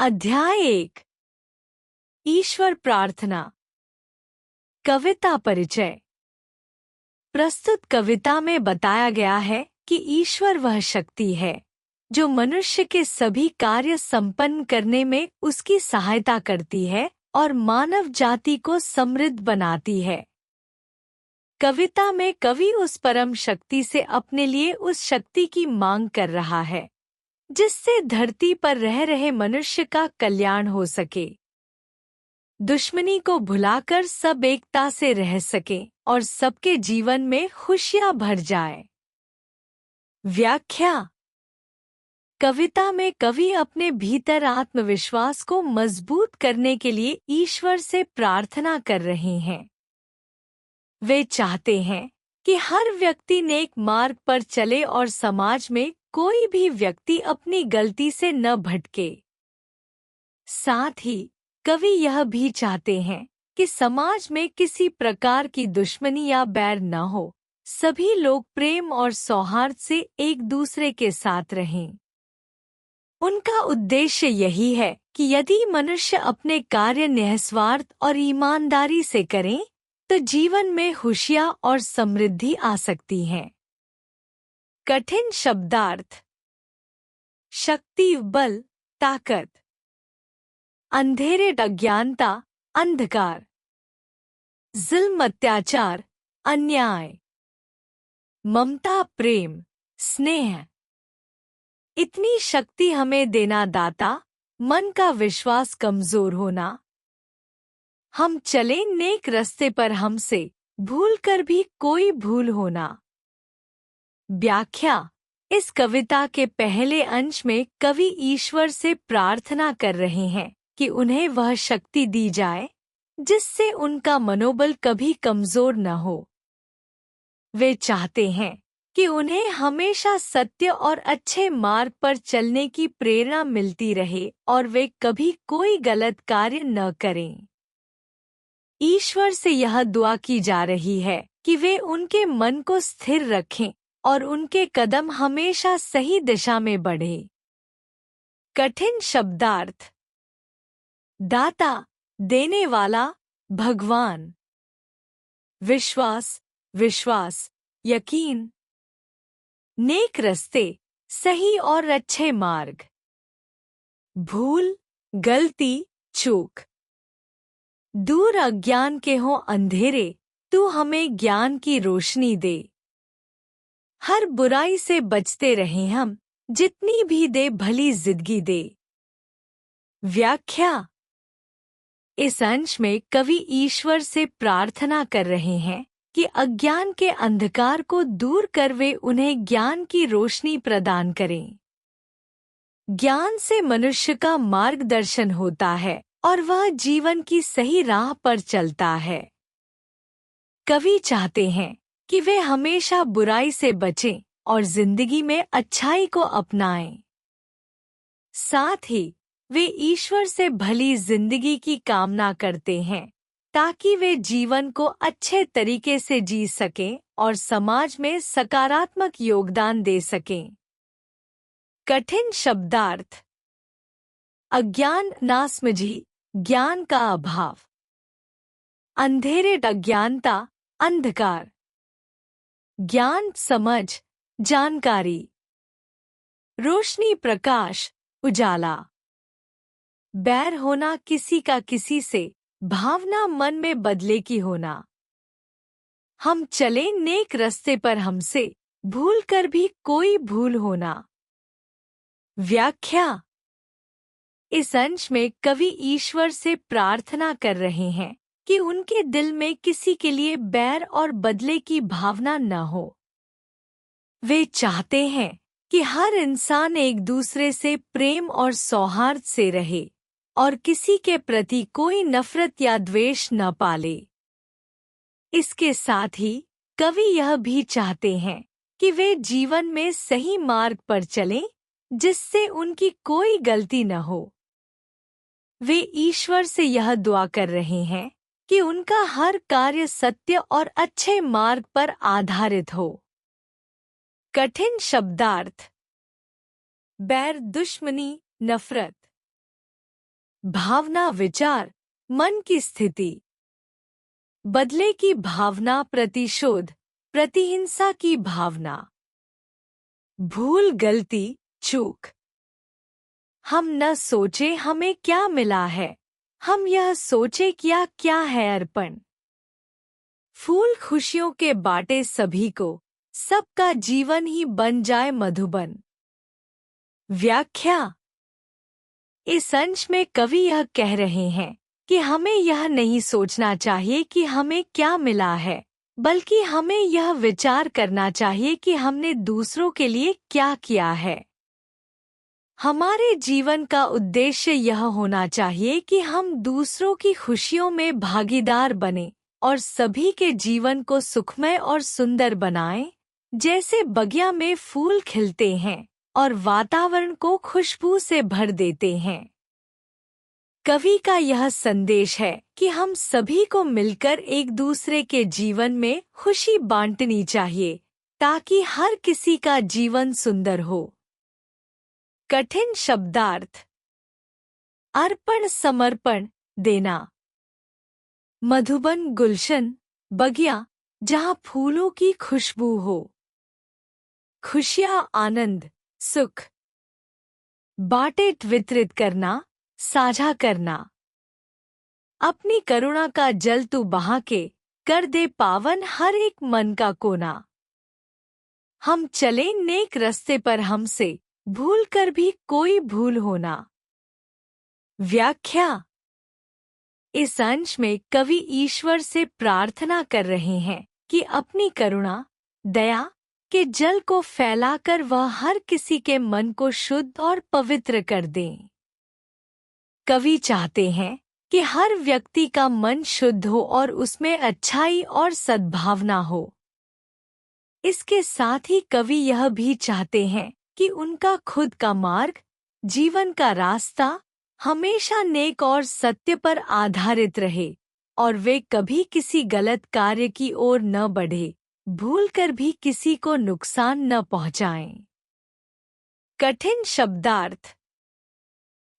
अध्याय 1 ईश्वर प्रार्थना। कविता परिचय। प्रस्तुत कविता में बताया गया है कि ईश्वर वह शक्ति है जो मनुष्य के सभी कार्य संपन्न करने में उसकी सहायता करती है और मानव जाति को समृद्ध बनाती है। कविता में कवि उस परम शक्ति से अपने लिए उस शक्ति की मांग कर रहा है जिससे धरती पर रह रहे मनुष्य का कल्याण हो सके, दुश्मनी को भुलाकर सब एकता से रह सके और सबके जीवन में खुशियां भर जाए। व्याख्या। कविता में कवि अपने भीतर आत्मविश्वास को मजबूत करने के लिए ईश्वर से प्रार्थना कर रहे हैं। वे चाहते हैं कि हर व्यक्ति नेक मार्ग पर चले और समाज में कोई भी व्यक्ति अपनी गलती से न भटके। साथ ही कवि यह भी चाहते हैं कि समाज में किसी प्रकार की दुश्मनी या बैर न हो, सभी लोग प्रेम और सौहार्द से एक दूसरे के साथ रहें। उनका उद्देश्य यही है कि यदि मनुष्य अपने कार्य निस्वार्थ और ईमानदारी से करें तो जीवन में खुशियां और समृद्धि आ सकती है। कठिन शब्दार्थ। शक्ति, बल, ताकत। अंधेरे, अज्ञानता, अंधकार। जुल्म, अत्याचार, अन्याय। ममता, प्रेम, स्नेह। इतनी शक्ति हमें देना दाता, मन का विश्वास कमजोर होना। हम चले नेक रास्ते पर हमसे भूलकर भी कोई भूल होना। व्याख्या। इस कविता के पहले अंश में कवि ईश्वर से प्रार्थना कर रहे हैं कि उन्हें वह शक्ति दी जाए जिससे उनका मनोबल कभी कमजोर न हो। वे चाहते हैं कि उन्हें हमेशा सत्य और अच्छे मार्ग पर चलने की प्रेरणा मिलती रहे और वे कभी कोई गलत कार्य न करें। ईश्वर से यह दुआ की जा रही है कि वे उनके मन को स्थिर रखें और उनके कदम हमेशा सही दिशा में बढ़े। कठिन शब्दार्थ। दाता, देने वाला, भगवान। विश्वास, विश्वास, यकीन। नेक रास्ते, सही और अच्छे मार्ग। भूल, गलती, चूक। दूर अज्ञान के हों अंधेरे, तू हमें ज्ञान की रोशनी दे। हर बुराई से बचते रहें हम, जितनी भी दे भली जिंदगी दे। व्याख्या। इस अंश में कवि ईश्वर से प्रार्थना कर रहे हैं कि अज्ञान के अंधकार को दूर कर वे उन्हें ज्ञान की रोशनी प्रदान करें। ज्ञान से मनुष्य का मार्गदर्शन होता है और वह जीवन की सही राह पर चलता है। कवि चाहते हैं कि वे हमेशा बुराई से बचें और जिंदगी में अच्छाई को अपनाएं। साथ ही वे ईश्वर से भली जिंदगी की कामना करते हैं ताकि वे जीवन को अच्छे तरीके से जी सकें और समाज में सकारात्मक योगदान दे सकें। कठिन शब्दार्थ। अज्ञान, नासमझी, ज्ञान का अभाव। अंधेरे, अज्ञानता, अंधकार। ज्ञान, समझ, जानकारी। रोशनी, प्रकाश, उजाला। बैर होना, किसी का किसी से भावना मन में बदले की होना। हम चले नेक रास्ते पर हमसे भूलकर भी कोई भूल होना। व्याख्या। इस अंश में कवि ईश्वर से प्रार्थना कर रहे हैं कि उनके दिल में किसी के लिए बैर और बदले की भावना न हो। वे चाहते हैं कि हर इंसान एक दूसरे से प्रेम और सौहार्द से रहे और किसी के प्रति कोई नफरत या द्वेष न पाले। इसके साथ ही कवि यह भी चाहते हैं कि वे जीवन में सही मार्ग पर चलें जिससे उनकी कोई गलती न हो। वे ईश्वर से यह दुआ कर रहे हैं कि उनका हर कार्य सत्य और अच्छे मार्ग पर आधारित हो। कठिन शब्दार्थ। बैर, दुश्मनी, नफरत। भावना विचार, मन की स्थिति। बदले की भावना, प्रतिशोध, प्रतिहिंसा की भावना। भूल, गलती, चूक। हम न सोचे हमें क्या मिला है, हम यह सोचे किया क्या है अर्पण। फूल खुशियों के बाटे सभी को, सबका जीवन ही बन जाए मधुबन। व्याख्या। इस अंश में कवि यह कह रहे हैं कि हमें यह नहीं सोचना चाहिए कि हमें क्या मिला है, बल्कि हमें यह विचार करना चाहिए कि हमने दूसरों के लिए क्या किया है। हमारे जीवन का उद्देश्य यह होना चाहिए कि हम दूसरों की खुशियों में भागीदार बने और सभी के जीवन को सुखमय और सुंदर बनाएं, जैसे बगिया में फूल खिलते हैं और वातावरण को खुशबू से भर देते हैं। कवि का यह संदेश है कि हम सभी को मिलकर एक दूसरे के जीवन में खुशी बांटनी चाहिए, ताकि हर किसी का जीवन सुंदर हो। कठिन शब्दार्थ। अर्पण, समर्पण, देना। मधुबन, गुलशन, बगिया, जहाँ फूलों की खुशबू हो। खुशियाँ, आनंद, सुख। बांटे, वितरित करना, साझा करना। अपनी करुणा का जल तू बहा के, कर दे पावन हर एक मन का कोना। हम चले नेक रास्ते पर, हमसे भूल कर भी कोई भूल होना। व्याख्या। इस अंश में कवि ईश्वर से प्रार्थना कर रहे हैं कि अपनी करुणा, दया के जल को फैलाकर वह हर किसी के मन को शुद्ध और पवित्र कर दें। कवि चाहते हैं कि हर व्यक्ति का मन शुद्ध हो और उसमें अच्छाई और सद्भावना हो। इसके साथ ही कवि यह भी चाहते हैं कि उनका खुद का मार्ग, जीवन का रास्ता हमेशा नेक और सत्य पर आधारित रहे और वे कभी किसी गलत कार्य की ओर न बढ़े, भूलकर भी किसी को नुकसान न पहुंचाएं। कठिन शब्दार्थ।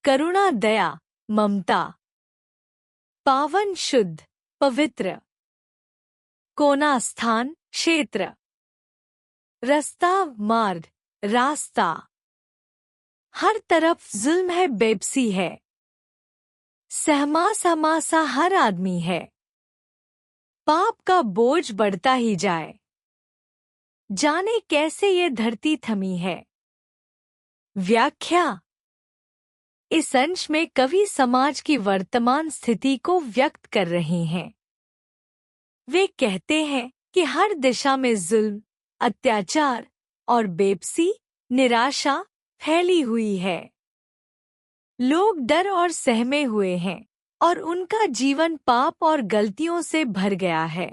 करुणा, दया, ममता। पावन, शुद्ध, पवित्र। कोना, स्थान, क्षेत्र। रास्ता, मार्ग, रास्ता। हर तरफ जुल्म है, बेबसी है। सहमा समासा हर आदमी है। पाप का बोझ बढ़ता ही जाए, जाने कैसे ये धरती थमी है। व्याख्या। इस अंश में कवि समाज की वर्तमान स्थिति को व्यक्त कर रहे हैं। वे कहते हैं कि हर दिशा में जुल्म, अत्याचार और बेबसी, निराशा फैली हुई है। लोग डर और सहमे हुए हैं और उनका जीवन पाप और गलतियों से भर गया है।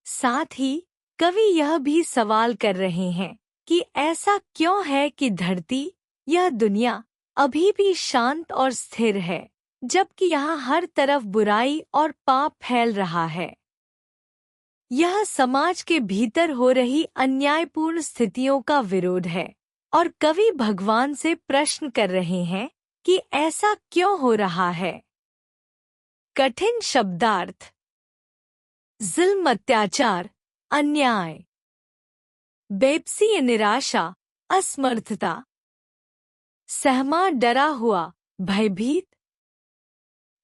साथ ही कवि यह भी सवाल कर रहे हैं कि ऐसा क्यों है कि धरती, यह दुनिया अभी भी शांत और स्थिर है, जबकि यहाँ हर तरफ बुराई और पाप फैल रहा है। यह समाज के भीतर हो रही अन्यायपूर्ण स्थितियों का विरोध है और कवि भगवान से प्रश्न कर रहे हैं कि ऐसा क्यों हो रहा है। कठिन शब्दार्थ। जुल्म, अत्याचार, अन्याय। बेबसी, निराशा, असमर्थता। सहमा, डरा हुआ, भयभीत।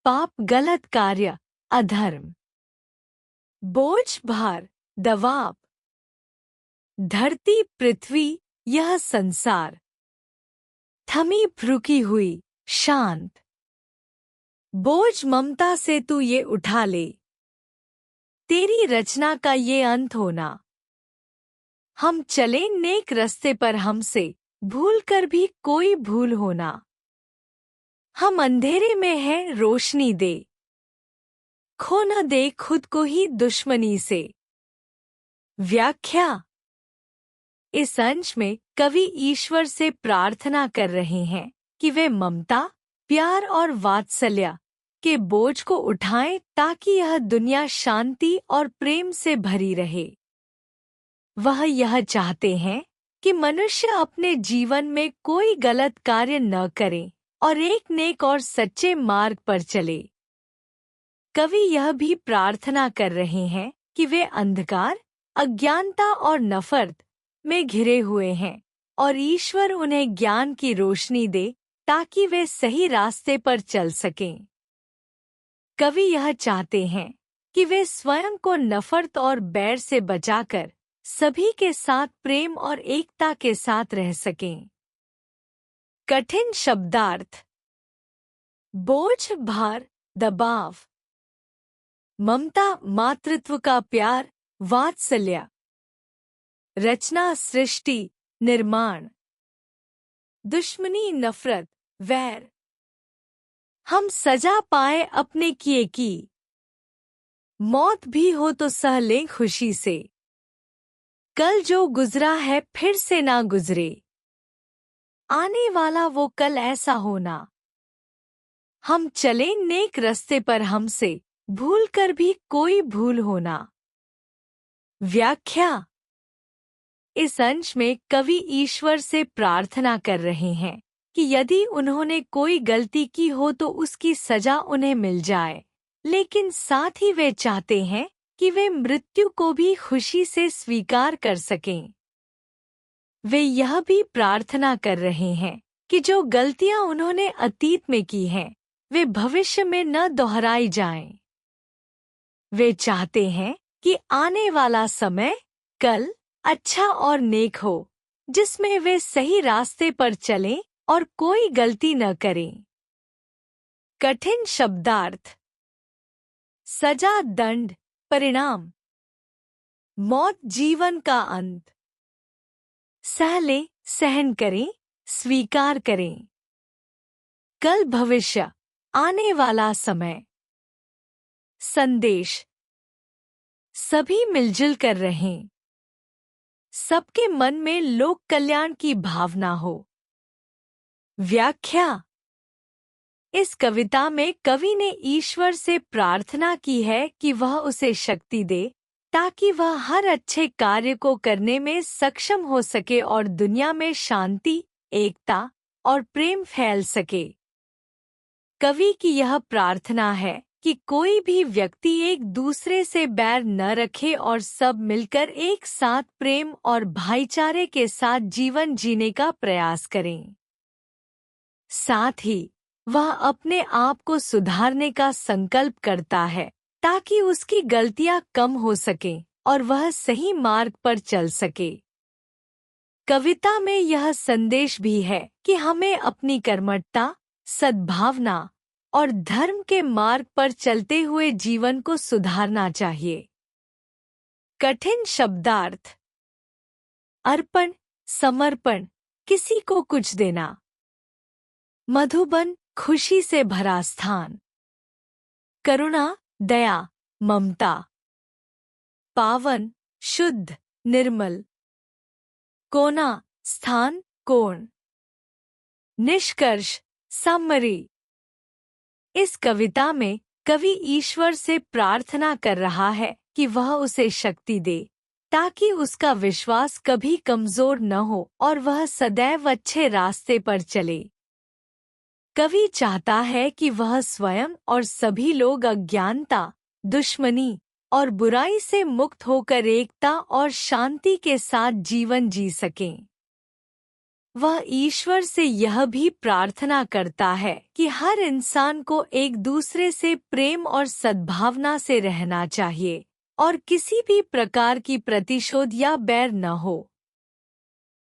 पाप, गलत कार्य, अधर्म। बोझ, भार, दबाव। धरती, पृथ्वी, यह संसार। थमी, रुकी हुई, शांत। बोझ, ममता से तू ये उठा ले, तेरी रचना का ये अंत होना। हम चले नेक रास्ते पर, हमसे भूल कर भी कोई भूल होना। हम अंधेरे में हैं, रोशनी दे, खो न दे खुद को ही दुश्मनी से। व्याख्या। इस अंश में कवि ईश्वर से प्रार्थना कर रहे हैं कि वे ममता, प्यार और वात्सल्य के बोझ को उठाएं, ताकि यह दुनिया शांति और प्रेम से भरी रहे। वह यह चाहते हैं कि मनुष्य अपने जीवन में कोई गलत कार्य न करे और एक नेक और सच्चे मार्ग पर चले। कवि यह भी प्रार्थना कर रहे हैं कि वे अंधकार, अज्ञानता और नफरत में घिरे हुए हैं और ईश्वर उन्हें ज्ञान की रोशनी दे ताकि वे सही रास्ते पर चल सकें। कवि यह चाहते हैं कि वे स्वयं को नफरत और बैर से बचाकर सभी के साथ प्रेम और एकता के साथ रह सकें। कठिन शब्दार्थ। बोझ, भार, दबाव। ममता, मातृत्व का प्यार, वात्सल्य। रचना, सृष्टि, निर्माण। दुश्मनी, नफरत, वैर। हम सजा पाए अपने किए की, मौत भी हो तो सह लें खुशी से। कल जो गुजरा है फिर से ना गुजरे, आने वाला वो कल ऐसा होना। हम चले नेक रास्ते पर, हमसे भूल कर भी कोई भूल होना। व्याख्या। इस अंश में कवि ईश्वर से प्रार्थना कर रहे हैं कि यदि उन्होंने कोई गलती की हो तो उसकी सजा उन्हें मिल जाए, लेकिन साथ ही वे चाहते हैं कि वे मृत्यु को भी खुशी से स्वीकार कर सकें। वे यह भी प्रार्थना कर रहे हैं कि जो गलतियां उन्होंने अतीत में की हैं, वे भविष्य में न दोहराई जाएं। वे चाहते हैं कि आने वाला समय कल अच्छा और नेक हो, जिसमें वे सही रास्ते पर चलें और कोई गलती न करें। कठिन शब्दार्थ। सजा, दंड, परिणाम। मौत, जीवन का अंत। सह लें, सहन करें, स्वीकार करें। कल, भविष्य, आने वाला समय। संदेश। सभी मिलजुल कर रहें, सबके मन में लोक कल्याण की भावना हो। व्याख्या। इस कविता में कवि ने ईश्वर से प्रार्थना की है कि वह उसे शक्ति दे ताकि वह हर अच्छे कार्य को करने में सक्षम हो सके और दुनिया में शांति, एकता और प्रेम फैल सके। कवि की यह प्रार्थना है कि कोई भी व्यक्ति एक दूसरे से बैर न रखे और सब मिलकर एक साथ प्रेम और भाईचारे के साथ जीवन जीने का प्रयास करें। साथ ही वह अपने आप को सुधारने का संकल्प करता है ताकि उसकी गलतियां कम हो सकें और वह सही मार्ग पर चल सके। कविता में यह संदेश भी है कि हमें अपनी कर्मठता, सद्भावना और धर्म के मार्ग पर चलते हुए जीवन को सुधारना चाहिए। कठिन शब्दार्थ। अर्पण, समर्पण, किसी को कुछ देना। मधुबन, खुशी से भरा स्थान। करुणा, दया, ममता। पावन, शुद्ध, निर्मल। कोना, स्थान, कोण। निष्कर्ष, समरी। इस कविता में कवि ईश्वर से प्रार्थना कर रहा है कि वह उसे शक्ति दे ताकि उसका विश्वास कभी कमजोर न हो और वह सदैव अच्छे रास्ते पर चले। कवि चाहता है कि वह स्वयं और सभी लोग अज्ञानता, दुश्मनी और बुराई से मुक्त होकर एकता और शांति के साथ जीवन जी सकें। वह ईश्वर से यह भी प्रार्थना करता है कि हर इंसान को एक दूसरे से प्रेम और सद्भावना से रहना चाहिए और किसी भी प्रकार की प्रतिशोध या बैर न हो।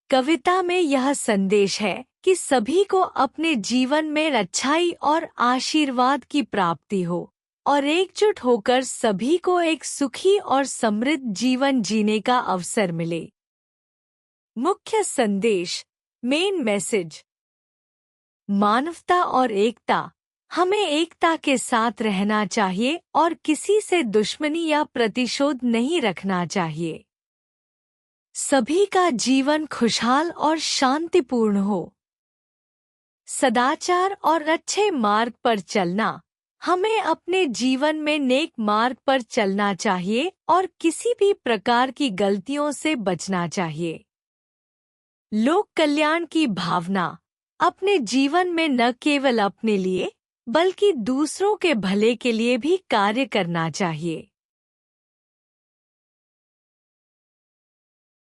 कविता में यह संदेश है कि सभी को अपने जीवन में अच्छाई और आशीर्वाद की प्राप्ति हो और एकजुट होकर सभी को एक सुखी और समृद्ध जीवन जीने का अवसर मिले। मुख्य संदेश, मेन मैसेज। मानवता और एकता। हमें एकता के साथ रहना चाहिए और किसी से दुश्मनी या प्रतिशोध नहीं रखना चाहिए। सभी का जीवन खुशहाल और शांतिपूर्ण हो। सदाचार और अच्छे मार्ग पर चलना। हमें अपने जीवन में नेक मार्ग पर चलना चाहिए और किसी भी प्रकार की गलतियों से बचना चाहिए। लोक कल्याण की भावना। अपने जीवन में न केवल अपने लिए बल्कि दूसरों के भले के लिए भी कार्य करना चाहिए।